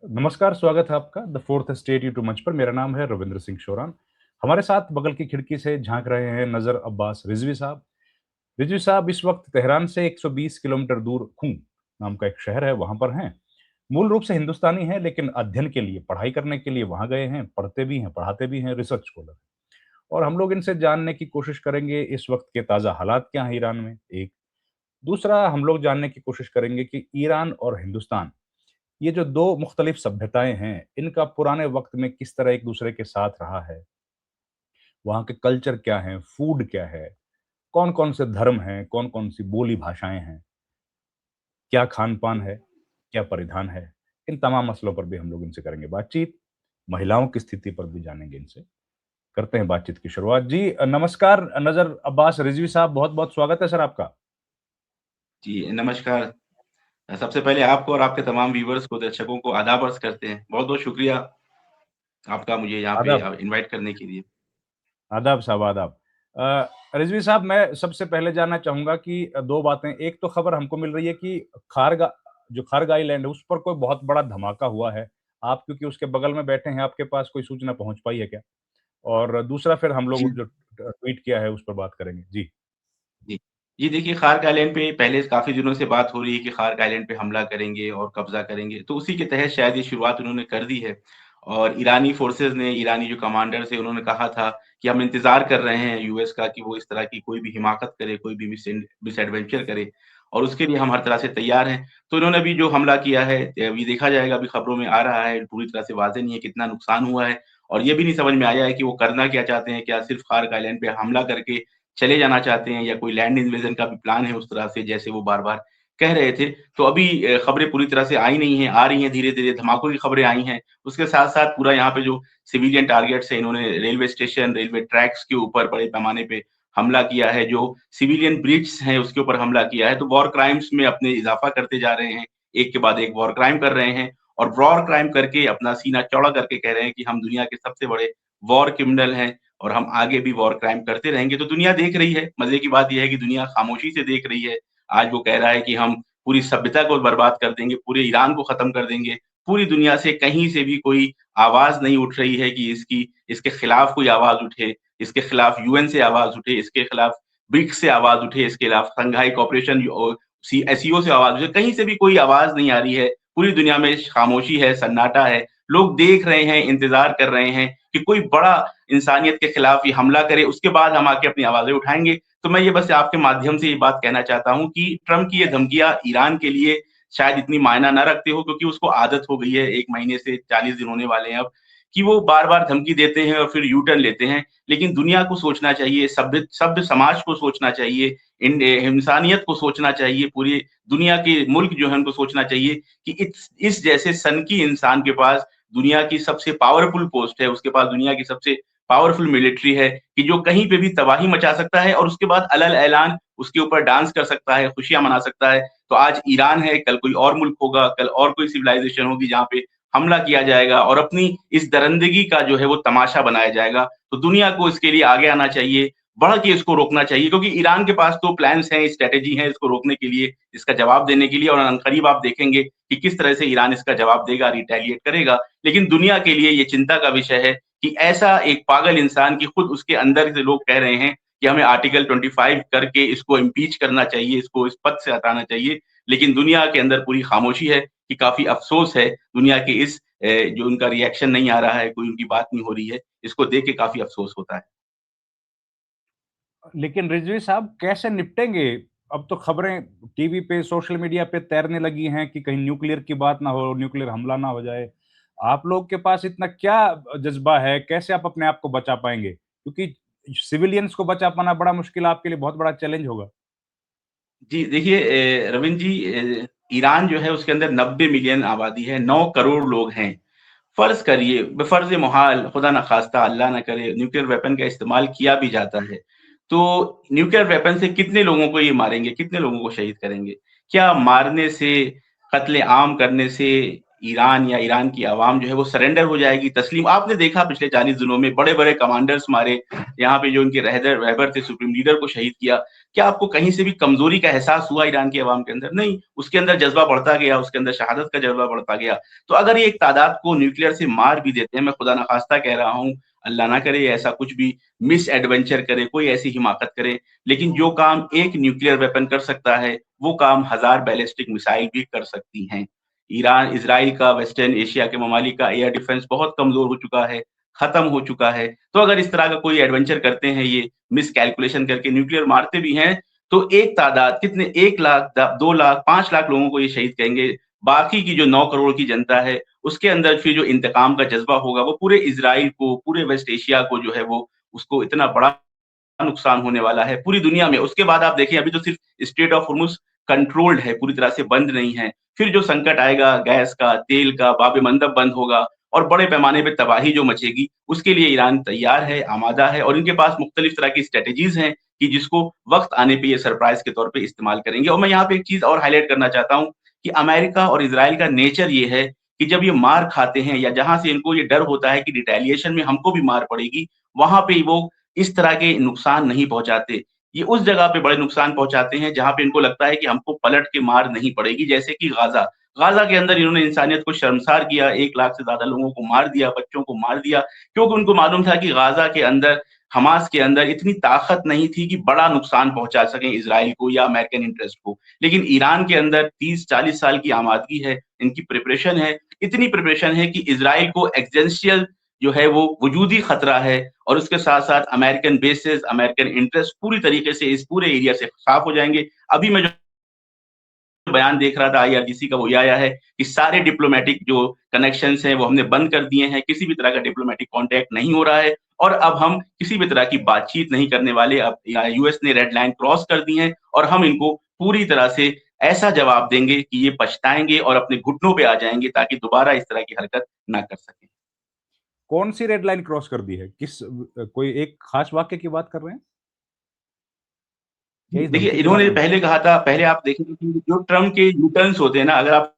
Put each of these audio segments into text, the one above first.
नमस्कार, स्वागत है आपका द फोर्थ स्टेट यूट्यूब मंच पर। मेरा नाम है रविंद्र सिंह शोरान। हमारे साथ बगल की खिड़की से झांक रहे हैं नज़र अब्बास रिजवी साहब। रिजवी साहब इस वक्त तेहरान से 120 किलोमीटर दूर खूं नाम का एक शहर है, वहाँ पर हैं। मूल रूप से हिंदुस्तानी हैं, लेकिन अध्ययन के लिए, पढ़ाई करने के लिए वहाँ गए हैं, पढ़ते भी हैं, पढ़ाते भी हैं, रिसर्च स्कॉलर। और हम लोग इनसे जानने की कोशिश करेंगे इस वक्त के ताज़ा हालात क्या हैं ईरान में, एक। दूसरा, हम लोग जानने की कोशिश करेंगे कि ईरान और हिंदुस्तान, ये जो 2 मुख्तलिफ सभ्यताएँ हैं, इनका पुराने वक़्त में किस तरह एक-दूसरे के साथ रहा है? वहाँ के कल्चर क्या हैं? फूड क्या है? कौन-कौन से धर्म हैं? कौन-कौन सी बोली भाषाएँ हैं? क्या खान-पान है? क्या परिधान है? इन तमाम मसलों पर भी हम लोग इनसे करेंगे बातचीत। महिलाओं की स्थिति पर भी जानेंगे इनसे। करते हैं बातचीत की शुरुआत। जी नमस्कार नज़र अब्बास रिज़वी साहब, बहुत-बहुत स्वागत है सर आपका। जी, नमस्कार। सबसे पहले आपको और आपके तमाम व्यूअर्स को, दर्शकों को आदाब अर्ज़ करते हैं। बहुत-बहुत शुक्रिया आपका मुझे यहाँ पे आदाब। इनवाइट करने के लिए। आदाब साहब, आदाब। रिज़वी साहब, मैं सबसे पहले जानना चाहूँगा कि 2 बातें। एक तो खबर हमको मिल रही है कि खारगा जो खारग आइलैंड है, उस पर कोई बहुत बड़ा धमाका हुआ है। आप क्योंकि उसके बगल में बैठे हैं, आपके पास कोई सूचना पहुँच पाई है क्या? और दूसरा फिर हम जी, लोग जो ट्वीट किया है, उस पर बात करेंगे। जी। जी। जी, देखिए खार्क आइलैंड पे पहले काफ़ी दिनों से बात हो रही है कि खार्क आइलैंड पे हमला करेंगे और कब्ज़ा करेंगे, तो उसी के तहत शायद ये शुरुआत उन्होंने कर दी है। और ईरानी फ़ोर्सेज़ ने, ईरानी जो कमांडर्स हैं, उन्होंने कहा था कि हम इंतज़ार कर रहे हैं यूएस का कि वो इस तरह की कोई भी हिमाकत करे, कोई भी मिसएडवेंचर करे और उसके लिए हम हर तरह से तैयार हैं। तो इन्होंने अभी जो हमला किया है, अभी देखा जाएगा, अभी खबरों में आ रहा है, पूरी तरह से वाज़ेह नहीं है कितना नुकसान हुआ है और ये भी नहीं समझ में आया है कि वो करना क्या चाहते हैं? क्या सिर्फ़ खार्क आइलैंड पे हमला करके चले जाना चाहते हैं या कोई लैंड इन्वेजन का भी प्लान है उस तरह से जैसे वो बार-बार कह रहे थे। तो अभी खबरें पूरी तरह से आई नहीं हैं, आ रही हैं धीरे-धीरे, धमाकों की खबरें आई हैं। उसके साथ-साथ पूरा यहाँ पे जो सिविलियन टारगेट्स हैं, इन्होंने रेलवे स्टेशन, रेलवे ट्रैक्स के ऊपर बड़े पैमाने पे हमला किया है, जो सिविलियन ब्रिड्स हैं उसके ऊपर हमला किया है। तो वॉर क्राइम्स में अपने इज़ाफ़ा करते जा रहे हैं, एक के बाद एक वॉर क्राइम कर रहे हैं और वॉर क्राइम करके अपना सीना चौड़ा करके कह रहे हैं कि हम दुनिया के सबसे बड़े वॉर क्रिमिनल हैं और हम आगे भी वॉर क्राइम करते रहेंगे। तो दुनिया देख रही है, मज़े की बात ये है कि दुनिया खामोशी से देख रही है। आज वो कह रहा है कि हम पूरी सभ्यता को बर्बाद कर देंगे, पूरे ईरान को खत्म कर देंगे। पूरी दुनिया से कहीं से भी कोई आवाज़ नहीं उठ रही है कि इसके खिलाफ कोई आवाज़ उठे, इसके खिलाफ यूएन से आवाज़ उठे, इसके खिलाफ ब्रिक्स से आवाज़ उठे, इसके खिलाफ शंघाई कोऑपरेशन एससीओ से आवाज़ उठे, कहीं से भी कोई आवाज़ नहीं आ रही है। पूरी दुनिया में खामोशी है, सन्नाटा है। लोग देख रहे हैं, इंतज़ार कर रहे हैं कि कोई बड़ा इंसानियत के खिलाफ ये हमला करे, उसके बाद हम आके अपनी आवाज़ें उठाएँगे। तो मैं ये बस आपके माध्यम से ये बात कहना चाहता हूँ कि ट्रम्प की ये धमकियाँ ईरान के लिए शायद इतनी मायना ना रखते हो क्योंकि उसको आदत हो गई है 1 महीने से 40 दिन होने वाले हैं अब, कि वो बार-बार धमकी देते हैं और फिर यू टर्न लेते हैं। लेकिन दुनिया को सोचना चाहिए, सभ्य समाज को सोचना चाहिए, इंसानियत को सोचना चाहिए, पूरी दुनिया के मुल्क जो हैं उनको सोचना चाहिए कि इस जैसे सनकी इंसान के पास दुनिया की सबसे पावरफुल पोस्ट है, उसके पास दुनिया की सबसे पावरफुल मिलिट्री है कि जो कहीं पे भी तबाही मचा सकता है और उसके बाद अलल ऐलान उसके ऊपर डांस कर सकता है, खुशियाँ मना सकता है। तो आज ईरान है, कल कोई और मुल्क होगा, कल और कोई सिविलाइज़ेशन होगी जहाँ पे हमला किया जाएगा और अपनी इस दरिंदगी का जो है वो तमाशा बनाया जाएगा। तो दुनिया को इसके लिए आगे आना चाहिए, बढ़ के इसको रोकना चाहिए क्योंकि ईरान के पास तो प्लान्स हैं, स्ट्रैटेजी है इसको रोकने के लिए, इसका जवाब देने के लिए और अनकरीब आप देखेंगे कि किस तरह से ईरान इसका जवाब देगा, रिटेलिएट करेगा। लेकिन दुनिया के लिए ये चिंता का विषय है कि ऐसा एक पागल इंसान कि खुद उसके अंदर से लोग कह रहे हैं कि हमें आर्टिकल 25 करके इसको इम्पीच करना चाहिए, इसको इस पद से हटाना चाहिए। लेकिन दुनिया के अंदर पूरी खामोशी है कि काफ़ी अफ़सोस है दुनिया के इस जो उनका रिएक्शन नहीं आ रहा है, कोई उनकी बात नहीं हो रही है, इसको देख के काफ़ी अफ़सोस होता है। लेकिन रिजवी साहब कैसे निपटेंगे? अब तो खबरें टीवी पे, सोशल मीडिया पे तैरने लगी हैं कि कहीं न्यूक्लियर की बात ना हो, न्यूक्लियर हमला ना हो जाए। आप लोग के पास इतना क्या जज़्बा है? कैसे आप अपने आप को बचा पाएँगे? क्योंकि सिविलियंस को बचा पाना बड़ा मुश्किल, आपके लिए बहुत बड़ा चैलेंज होगा। जी, देखिए रवीन जी, ईरान जो है उसके अंदर 90 मिलियन आबादी है, 9 करोड़ लोग हैं। फ़र्ज़ करिए बफ़र्ज़ मुहाल, खुदा न ख़ास्ता अल्लाह ना करे न्यूक्लियर वेपन का इस्तेमाल किया भी जाता है, तो न्यूक्लियर वेपन से कितने लोगों को ये मारेंगे, कितने लोगों को शहीद करेंगे? क्या मारने से, कत्ले-आम करने से ईरान या ईरान की आवाम जो है वो सरेंडर हो जाएगी, तस्लीम? आपने देखा पिछले 40 दिनों में बड़े-बड़े कमांडर्स मारे, यहाँ पे जो उनके रहबर थे, सुप्रीम लीडर को शहीद किया। क्या आपको कहीं से भी कमज़ोरी का एहसास हुआ ईरान की अवाम के अंदर? नहीं, उसके अंदर जज़्बा बढ़ता गया, उसके अंदर शहादत का जज़्बा बढ़ता गया। तो अगर ये एक तादाद को न्यूक्लियर से मार भी देते हैं, मैं खुदा न ख़ास्ता कह रहा हूँ, अल्लाह ना करे ऐसा कुछ भी मिसएडवेंचर करे, कोई ऐसी हिमाकत करे, लेकिन जो काम एक न्यूक्लियर वेपन कर सकता है, वो काम 1000 बैलिस्टिक मिसाइल भी कर सकती हैं। ईरान, इज़राइल का, वेस्टर्न एशिया के ममालिक का एयर डिफेंस बहुत कमज़ोर हो चुका है, खत्म हो चुका है। तो अगर इस तरह का कोई एडवेंचर करते हैं ये, मिसकैलकुलेशन करके न्यूक्लियर मारते भी हैं, तो एक तादाद कितने 1 लाख, 2 लाख, 5 लाख लोगों को ये शहीद करेंगे। बाकी की जो 9 करोड़ की जनता है, उसके अंदर फिर जो इंतकाम का जज़्बा होगा, वो पूरे इज़राइल को, पूरे वेस्ट एशिया को जो है वो उसको इतना बड़ा नुकसान होने वाला है पूरी दुनिया में। उसके बाद आप देखिए अभी तो सिर्फ़ स्ट्रेट ऑफ होर्मुज़ कंट्रोल्ड है, पूरी तरह से बंद नहीं है। फिर जो संकट आएगा गैस का, तेल का, बाब-ए-मंदब बंद होगा और बड़े पैमाने पे तबाही जो मचेगी, उसके लिए ईरान तैयार है, आमादा है और इनके पास मुख्तलिफ तरह की स्ट्रैटेजीज़ हैं कि जिसको वक़्त आने पे ये सरप्राइज़ के तौर पे इस्तेमाल करेंगे। और मैं यहाँ पे एक चीज़ और हाइलाइट करना चाहता हूँ कि अमेरिका और इज़राइल का नेचर ये है कि जब ये मार खाते हैं या जहाँ से इनको ये डर होता है कि रिटेलिएशन में हमको भी मार पड़ेगी, वहाँ पे वो इस तरह के नुकसान नहीं पहुँचाते। ये उस जगह पे बड़े नुकसान पहुँचाते हैं जहाँ पे इनको लगता है कि हमको पलट के मार नहीं पड़ेगी, जैसे कि गाज़ा। गाज़ा के अंदर इन्होंने इंसानियत को शर्मसार किया, 1 लाख से ज़्यादा लोगों को मार दिया, बच्चों को मार दिया, क्योंकि उनको मालूम था कि गाज़ा के अंदर, हमास के अंदर इतनी ताकत नहीं थी कि बड़ा नुकसान पहुँचा सकें इज़राइल को या अमेरिकन इंटरेस्ट को। लेकिन ईरान के अंदर 30-40 साल की आमादगी है, इनकी प्रिपरेशन है, इतनी प्रिपरेशन है कि इज़राइल को एक्जिस्टेंशियल जो है वो वजूदी खतरा है और उसके साथ-साथ अमेरिकन बेसेस, अमेरिकन इंटरेस्ट पूरी तरीके से इस पूरे एरिया से साफ हो जाएँगे। अभी मैं जो बयान देख रहा था आईआरजीसी का वो ये आया है कि सारे डिप्लोमैटिक जो कनेक्शंस हैं वो हमने बंद कर दिए हैं, किसी भी तरह का डिप्लोमैटिक कॉन्टैक्ट नहीं हो रहा है और अब हम किसी भी तरह की बातचीत नहीं करने वाले। अब यूएस ने रेड लाइन क्रॉस कर दी है और हम इनको पूरी तरह से ऐसा जवाब देंगे कि ये पछताएँगे और अपने घुटनों पे आ जाएँगे ताकि दोबारा इस तरह की हरकत ना कर सकें। कौन सी रेड लाइन क्रॉस कर दी है? कोई एक खास वाक्य की बात कर रहे हैं? क्या इस देखिए, धमकी की बात इन्होंने कर रहे हैं? पहले कहा था, पहले आप देखेंगे कि जो ट्रम्प के यू टर्न्स होते हैं ना, अगर आप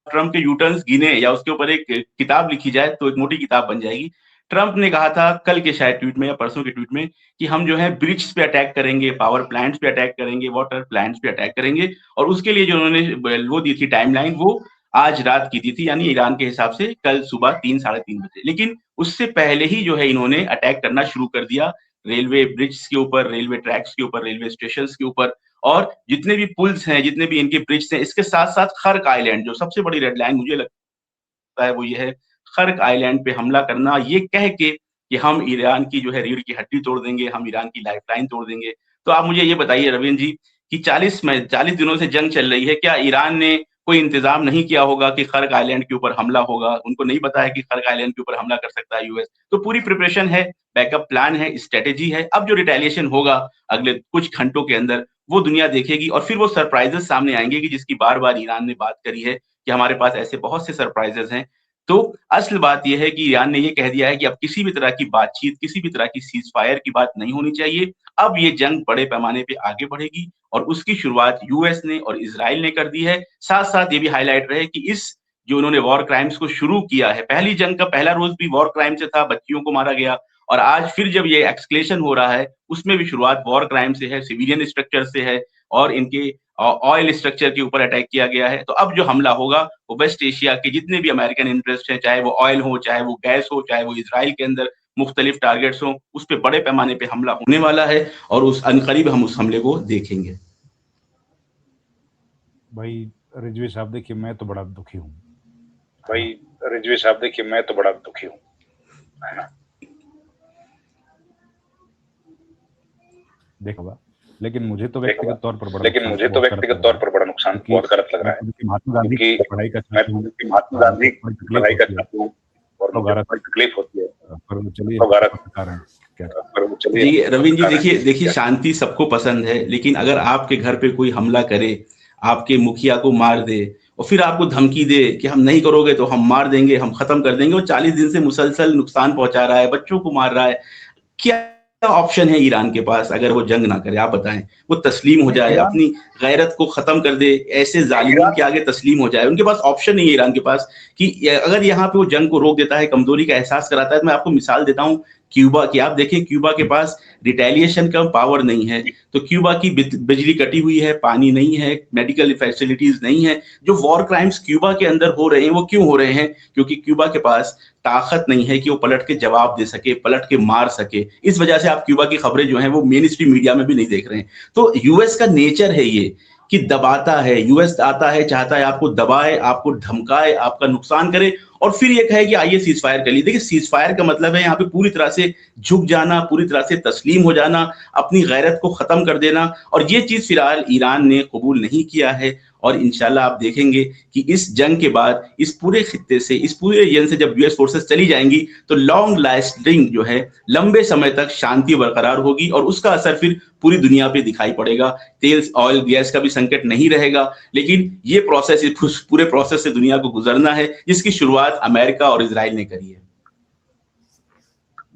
ट्रम्प के यू टर्न्स गिने या उसके ऊपर एक किताब लिखी जाए तो एक मोटी किताब बन जाएगी। ट्रम्प ने कहा था कल के शायद ट्वीट में या परसों के ट्वीट में कि हम जो है ब्रिज पे अटैक करेंगे, पावर प्लांट्स पे अटैक करेंगे, वाटर प्लांट्स पे अटैक करेंगे और उसके लिए जो उन्होंने वो दी थी टाइमलाइन, वो आज रात की दी थी, यानी ईरान के हिसाब से कल सुबह 3 साढ़े 3 बजे। लेकिन उससे पहले ही जो है इन्होंने अटैक करना शुरू कर दिया रेलवे ब्रिज के ऊपर, रेलवे ट्रैक्स के ऊपर, रेलवे स्टेशंस के ऊपर और जितने भी पुल्स हैं, जितने भी इनके ब्रिज हैं, इसके साथ-साथ खर्क आइलैंड, जो सबसे बड़ी रेड लाइन मुझे लगता है वो ये है, खर्क आइलैंड पे हमला करना, ये कह के कि हम ईरान की जो है रीढ़ की हड्डी तोड़ देंगे, हम ईरान की लाइफ़लाइन तोड़ देंगे। तो आप मुझे ये बताइए रवींद्र जी कि 40 दिनों से जंग चल रही है, क्या ईरान ने कोई इंतज़ाम नहीं किया होगा कि खर्क आइलैंड के ऊपर हमला होगा? उनको नहीं पता है कि खर्क आइलैंड के ऊपर हमला कर सकता है यूएस। तो पूरी प्रिपरेशन है, बैकअप प्लान है, स्ट्रैटेजी है। अब जो रिटेलिएशन होगा अगले कुछ घंटों के अंदर, वो दुनिया देखेगी और फिर वो सरप्राइज़ेज़ सामने आएँगे कि जिसकी बार-बार ईरान ने बात करी है कि हमारे पास ऐसे बहुत से सरप्राइज़ेज़ हैं। तो असल बात ये है कि ईरान ने ये कह दिया है कि अब किसी भी तरह की बातचीत, किसी भी तरह की सीज़फायर की बात नहीं होनी चाहिए। अब ये जंग बड़े पैमाने पे आगे बढ़ेगी और उसकी शुरुआत यूएस ने और इज़राइल ने कर दी है। साथ-साथ ये भी हाइलाइट रहे कि इस जो उन्होंने वॉर क्राइम्स को शुरू किया है, पहली जंग का पहला रोज़ भी वॉर क्राइम से था, बच्चियों को मारा गया और आज फिर जब ये एस्केलेशन हो रहा है, उसमें भी शुरुआत वॉर क्राइम से है, सिविलियन स्ट्रक्चर से है और इनके ऑयल स्ट्रक्चर के ऊपर अटैक किया गया है। तो अब जो हमला होगा, वो वेस्ट एशिया के जितने भी अमेरिकन इंटरेस्ट हैं, चाहे वो ऑयल हो, चाहे वो गैस हो, चाहे वो इज़राइल के अंदर मुख्तलिफ टारगेट्स हों, उस पे बड़े पैमाने पे हमला होने वाला है और उस अनकरीब हम उस हमले को देखेंगे। भाई रिजवी साहब देखिए मैं तो बड़ा दुखी हूँ। भाई रिजवी साहब देखिए मैं तो बड़ा दुखी हूँ, है ना? देखा होगा। लेकिन मुझे तो व्यक्तिगत तौर पर बड़ा लेकिन नुकसान मुझे तो बहुत गलत व्यक्तिगत लग तौर रहा है। पर बड़ा नुकसान क्योंकि बहुत गलत लग रहा मैं है, खुद की महात्मा गांधी की क्योंकि पढ़ाई का मैं छात्र हूँ। खुद की महात्मा गांधी बड़ी की तकलीफ पढ़ाई का होती है। छात्र हूँ और तो मुझे गारत बड़ी तकलीफ होती है। पर वो चलिए तो गारत पत्रकार हैं, क्या पर वो चलिए जी, रवींद्र जी पत्रकार हैं, देखिए देखिए क्या शांति सबको पसंद है, लेकिन अगर आपके घर पे कोई हमला करे, आपके मुखिया को मार दे और फिर आपको धमकी दे कि हम नहीं करोगे तो हम मार देंगे, हम खत्म कर देंगे और 40 दिन से मुसलसल नुकसान पहुँचा रहा है, बच्चों को मार रहा है। क्या ऑप्शन है ईरान के पास अगर वो जंग ना करे? आप बताएँ। वो तस्लीम हो नहीं जाए, ईरान अपनी गैरत को खत्म कर दे, ऐसे ज़ालिमों के आगे तस्लीम हो जाए। उनके पास ऑप्शन नहीं है ईरान के पास कि अगर यहाँ पे वो जंग को रोक देता है, कमज़ोरी का एहसास कराता है, तो मैं आपको मिसाल देता हूँ क्यूबा की। आप देखें क्यूबा के पास रिटेलिएशन का पावर नहीं है, तो क्यूबा की बिजली कटी हुई है, पानी नहीं है, मेडिकल फैसिलिटीज नहीं है। जो वॉर क्राइम्स क्यूबा के अंदर हो रहे हैं वो क्यों हो रहे हैं? क्योंकि क्यूबा के पास ताकत नहीं है कि वो पलट के जवाब दे सके, पलट के मार सके। इस वजह से आप क्यूबा की खबरें जो हैं वो मेन स्ट्रीम मीडिया में भी नहीं देख रहे हैं। तो यूएस का नेचर है ये कि दबाता है। यूएस आता है, चाहता है आपको दबाए, आपको धमकाए, आपका नुकसान करे और फिर ये कहे कि आइए सीज फायर कर लीजिए। देखिए सीज फायर का मतलब है यहाँ पे पूरी तरह से झुक जाना, पूरी तरह से तस्लीम हो जाना, अपनी गैरत को खत्म कर देना। और ये चीज फिलहाल ईरान ने कबूल नहीं किया है। और इंशाल्लाह आप देखेंगे कि इस जंग के बाद इस पूरे खित्ते से, इस पूरे रीजन से जब यूएस फोर्सेस चली जाएंगी तो लॉन्ग लास्टिंग जो है, लंबे समय तक शांति बरकरार होगी और उसका असर फिर पूरी दुनिया पे दिखाई पड़ेगा। तेल, ऑयल, गैस का भी संकट नहीं रहेगा। लेकिन ये प्रोसेस, पूरे प्रोसेस से दुनिया को गुजरना है, जिसकी शुरुआत अमेरिका और इजराइल ने करी है।